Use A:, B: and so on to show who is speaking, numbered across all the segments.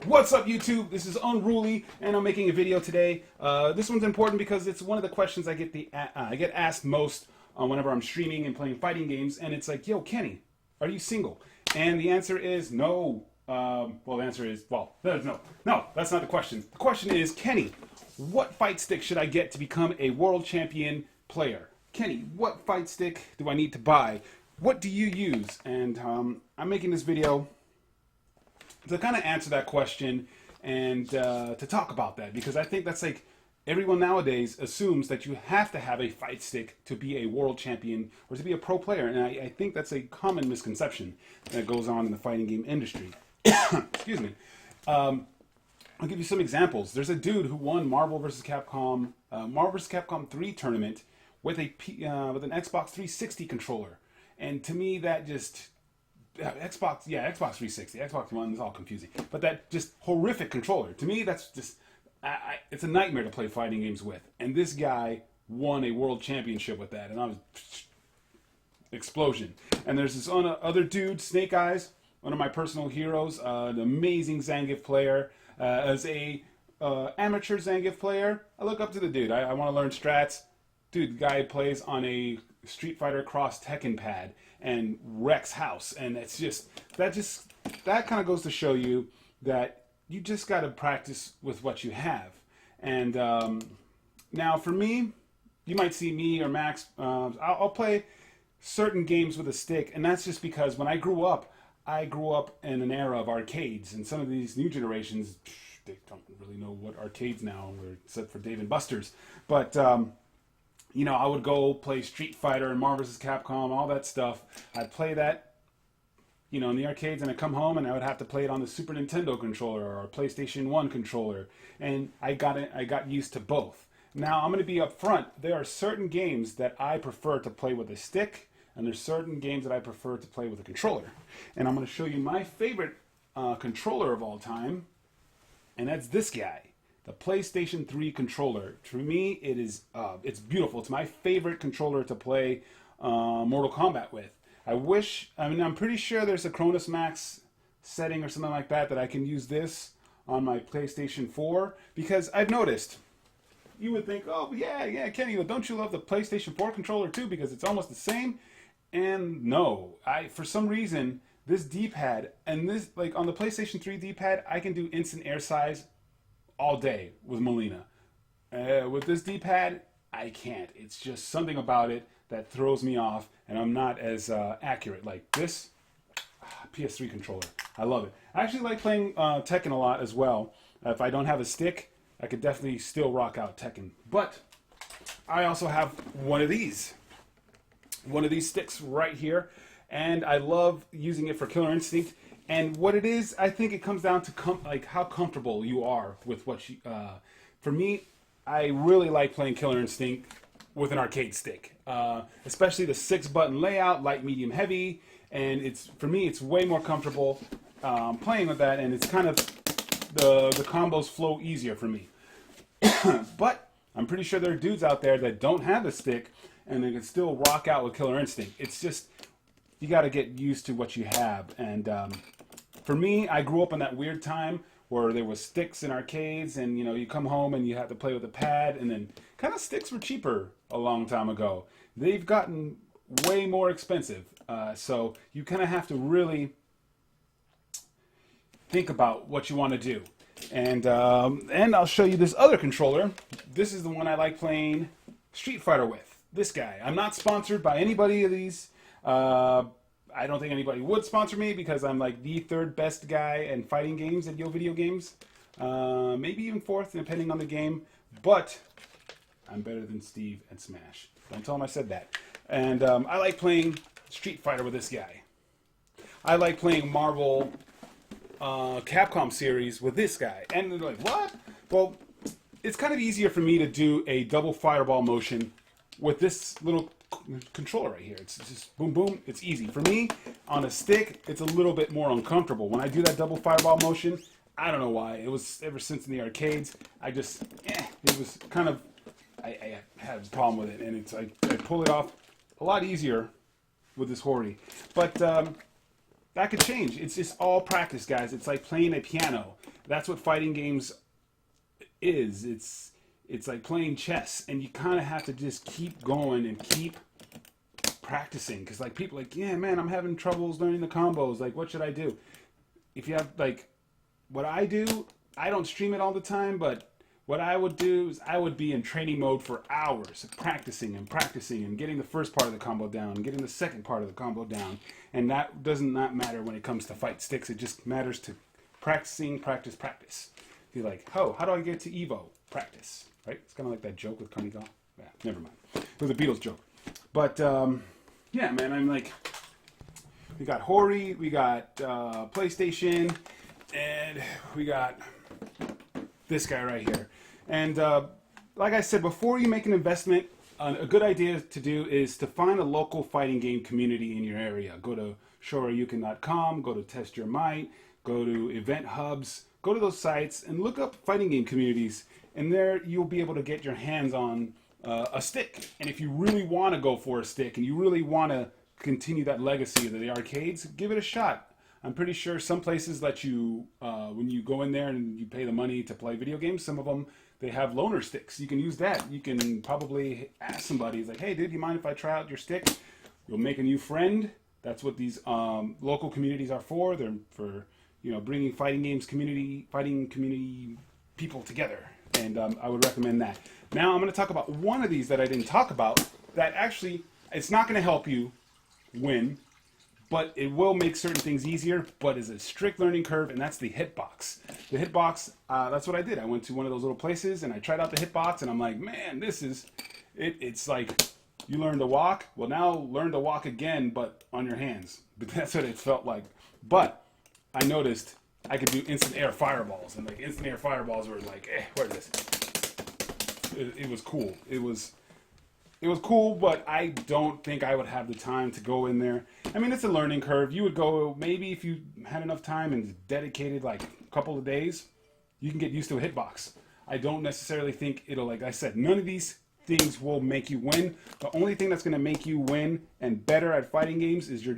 A: What's up, YouTube? This is Unruly, and I'm making a video today. This one's important because it's one of the questions I get asked most whenever I'm streaming and playing fighting games, and it's like, yo, Kenny, are you single? And the answer is no. The answer is, no, that's not the question. The question is, Kenny, what fight stick should I get to become a world champion player? Kenny, what fight stick do I need to buy? What do you use? And I'm making this video to kind of answer that question and to talk about that, because I think that's like everyone nowadays assumes that you have to have a fight stick to be a world champion or to be a pro player, and I think that's a common misconception that goes on in the fighting game industry. Excuse me. I'll give you some examples. There's a dude who won Marvel vs. Capcom 3 tournament with an Xbox 360 controller, and to me that just Xbox 360, Xbox One is all confusing, but that just horrific controller. To me, that's just it's a nightmare to play fighting games with. And this guy won a world championship with that, and I was explosion. And there's this other dude, Snake Eyes, one of my personal heroes, an amazing Zangief player. As a amateur Zangief player, I look up to the dude. I want to learn strats. Dude, the guy plays on a Street Fighter Cross Tekken pad and wrecks house, and it's that kind of goes to show you that you just got to practice with what you have. And now for me, you might see me or Max, I'll play certain games with a stick, and that's just because when I grew up in an era of arcades, and some of these new generations, they don't really know what arcades now, except for Dave and Buster's. But you know, I would go play Street Fighter and Marvel vs. Capcom, all that stuff. I'd play that, you know, in the arcades, and I'd come home and I would have to play it on the Super Nintendo controller or PlayStation 1 controller, and I got used to both. Now, I'm going to be upfront. There are certain games that I prefer to play with a stick, and there's certain games that I prefer to play with a controller. And I'm going to show you my favorite controller of all time, and that's this guy. The PlayStation 3 controller. For me, it's beautiful. It's my favorite controller to play Mortal Kombat with. I'm pretty sure there's a Cronus Max setting or something like that I can use this on my PlayStation 4, because I've noticed, you would think, oh yeah, Kenny, don't you love the PlayStation 4 controller too, because it's almost the same? And no, for some reason, this D-pad, and this, like on the PlayStation 3 D-pad, I can do instant air size all day with Molina. With this D-pad, I can't. It's just something about it that throws me off, and I'm not as accurate. Like this PS3 controller, I love it. I actually like playing Tekken a lot as well. If I don't have a stick, I could definitely still rock out Tekken. But I also have one of these sticks right here, and I love using it for Killer Instinct. And what it is, I think it comes down to how comfortable you are with what you. For me, I really like playing Killer Instinct with an arcade stick, especially the 6-button layout, light, medium, heavy, and for me it's way more comfortable playing with that, and it's kind of the combos flow easier for me. But I'm pretty sure there are dudes out there that don't have a stick and they can still rock out with Killer Instinct. It's just, you got to get used to what you have. And for me, I grew up in that weird time where there was sticks in arcades, and you know, you come home and you have to play with a pad, and then kind of sticks were cheaper a long time ago. They've gotten way more expensive, so you kind of have to really think about what you want to do. And I'll show you this other controller. This is the one I like playing Street Fighter with. This guy. I'm not sponsored by anybody of these. I don't think anybody would sponsor me, because I'm like the third best guy in fighting games and video games. Maybe even fourth, depending on the game. But I'm better than Steve and Smash. Don't tell him I said that. And I like playing Street Fighter with this guy. I like playing Marvel Capcom series with this guy. And they're like, what? Well, it's kind of easier for me to do a double fireball motion with this little controller right here. It's just boom, boom. It's easy. For me, on a stick, it's a little bit more uncomfortable. When I do that double fireball motion, I don't know why. It was ever since in the arcades, it was kind of, I had a problem with it. And it's I pull it off a lot easier with this Hori. But that could change. It's just all practice, guys. It's like playing a piano. that's what fighting games is. It's like playing chess, and you kind of have to just keep going and keep practicing. Because like people like, yeah, man, I'm having troubles learning the combos. Like, what should I do? If you have like what I do, I don't stream it all the time, but what I would do is I would be in training mode for hours, practicing and getting the first part of the combo down, and getting the second part of the combo down. And that does not matter when it comes to fight sticks. It just matters to practicing, practice. You're like, oh, how do I get to Evo? Practice, right? It's kind of like that joke with Carnegie. Yeah, never mind. It was a Beatles joke. But, yeah, man, I'm like, we got Hori, we got PlayStation, and we got this guy right here. And like I said, before you make an investment, a good idea to do is to find a local fighting game community in your area. Go to shoryuken.com, go to Test Your Might, go to event hubs, go to those sites and look up fighting game communities. And there you'll be able to get your hands on a stick. And if you really want to go for a stick and you really want to continue that legacy of the arcades, give it a shot. I'm pretty sure some places let you, when you go in there and you pay the money to play video games, some of them, they have loaner sticks. You can use that. You can probably ask somebody, it's like, hey, dude, you mind if I try out your stick? You'll make a new friend. That's what these local communities are for. They're for, bringing fighting community people together. And I would recommend that. Now I'm going to talk about one of these that I didn't talk about that actually, it's not going to help you win, but it will make certain things easier, but is a strict learning curve, and that's the hitbox. The hitbox, that's what I did. I went to one of those little places, and I tried out the hitbox, and I'm like, man, this is, it's like, you learn to walk, well now learn to walk again, but on your hands. But that's what it felt like. But I noticed I could do instant air fireballs, and like instant air fireballs were like, what is this? It was cool. It was cool, but I don't think I would have the time to go in there. I mean, it's a learning curve. You would go, maybe if you had enough time and dedicated like a couple of days, you can get used to a hitbox. I don't necessarily think it'll, like I said, none of these things will make you win. The only thing that's going to make you win and better at fighting games is your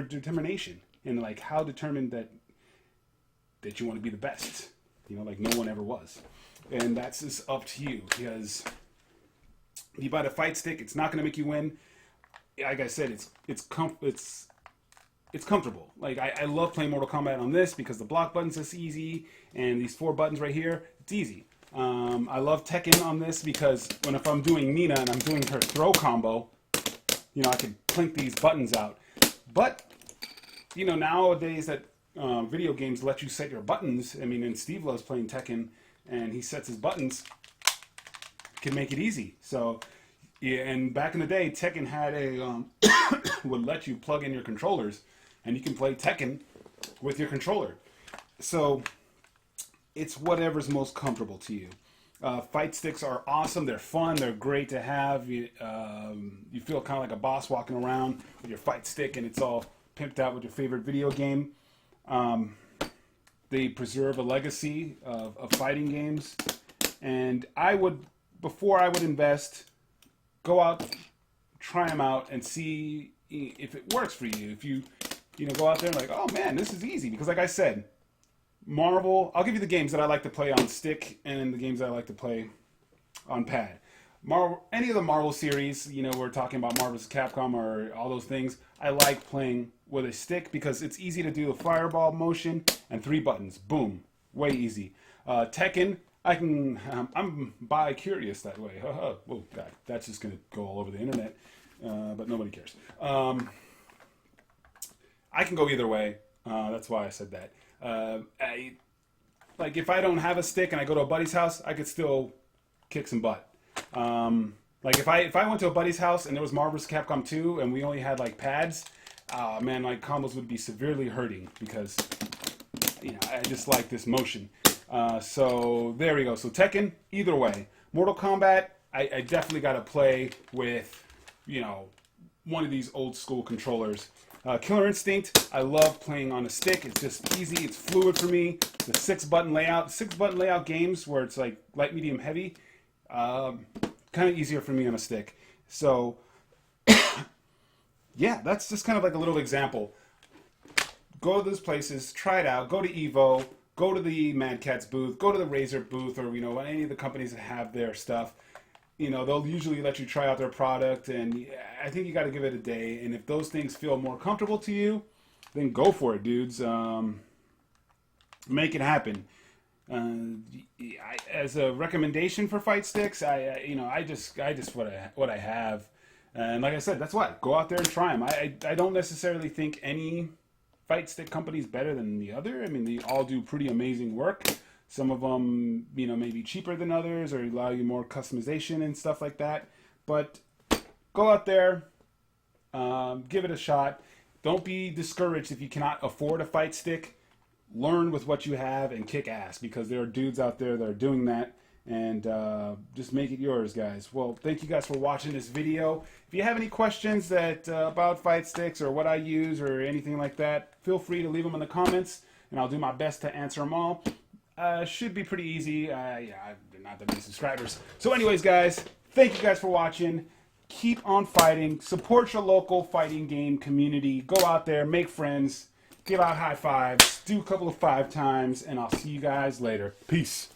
A: determination, and like how determined that you want to be the best. Like no one ever was. And that's just up to you, because you buy the fight stick, it's not going to make you win. Like I said, it's comfortable. Like I love playing Mortal Kombat on this because the block buttons is easy, and these 4 buttons right here, it's easy. I love Tekken on this because if I'm doing Nina and I'm doing her throw combo, I can plink these buttons out. But nowadays that video games let you set your buttons. I mean, and Steve loves playing Tekken, and he sets his buttons. Can make it easy. So, yeah, and back in the day, Tekken had a would let you plug in your controllers, and you can play Tekken with your controller. So, it's whatever's most comfortable to you. Fight sticks are awesome. They're fun. They're great to have. You feel kind of like a boss walking around with your fight stick, and it's all pimped out with your favorite video game. They preserve a legacy of fighting games, and before I would invest, go out, try them out, and see if it works for you. If you go out there and like, oh man, this is easy. Because like I said, Marvel, I'll give you the games that I like to play on stick and the games that I like to play on pad. Marvel, any of the Marvel series, we're talking about Marvel vs. Capcom or all those things, I like playing with a stick because it's easy to do a fireball motion and 3 buttons. Boom. Way easy. Tekken, I'm bi-curious that way. Oh, God, that's just going to go all over the internet, but nobody cares. I can go either way. That's why I said that. Like if I don't have a stick and I go to a buddy's house, I could still kick some butt. Like if I went to a buddy's house and there was Marvel vs. Capcom 2 and we only had like pads, man, like combos would be severely hurting because I just like this motion. So there we go. So Tekken, either way. Mortal Kombat, I definitely got to play with, one of these old school controllers. Killer Instinct, I love playing on a stick. It's just easy. It's fluid for me. The 6-button layout. 6-button layout games where it's like light, medium, heavy. Kind of easier for me on a stick. So, yeah, that's just kind of like a little example. Go to those places, try it out, go to Evo, go to the Mad Catz booth, go to the Razer booth, or any of the companies that have their stuff. They'll usually let you try out their product, and I think you got to give it a day. And if those things feel more comfortable to you, then go for it, dudes. Make it happen. As a recommendation for fight sticks, I just what I have, and like I said, that's why go out there and try them. I don't necessarily think any fight stick company is better than the other. I mean, they all do pretty amazing work. Some of them, maybe cheaper than others, or allow you more customization and stuff like that. But go out there, give it a shot. Don't be discouraged if you cannot afford a fight stick. Learn with what you have and kick ass, because there are dudes out there that are doing that, and just make it yours, guys. Well, thank you guys for watching this video. If you have any questions that about fight sticks or what I use or anything like that, feel free to leave them in the comments, and I'll do my best to answer them all. Should be pretty easy. Yeah, not that many subscribers. So anyways, guys, thank you guys for watching. Keep on fighting. Support your local fighting game community. Go out there, make friends, give out high fives, do a couple of 5 times, and I'll see you guys later. Peace.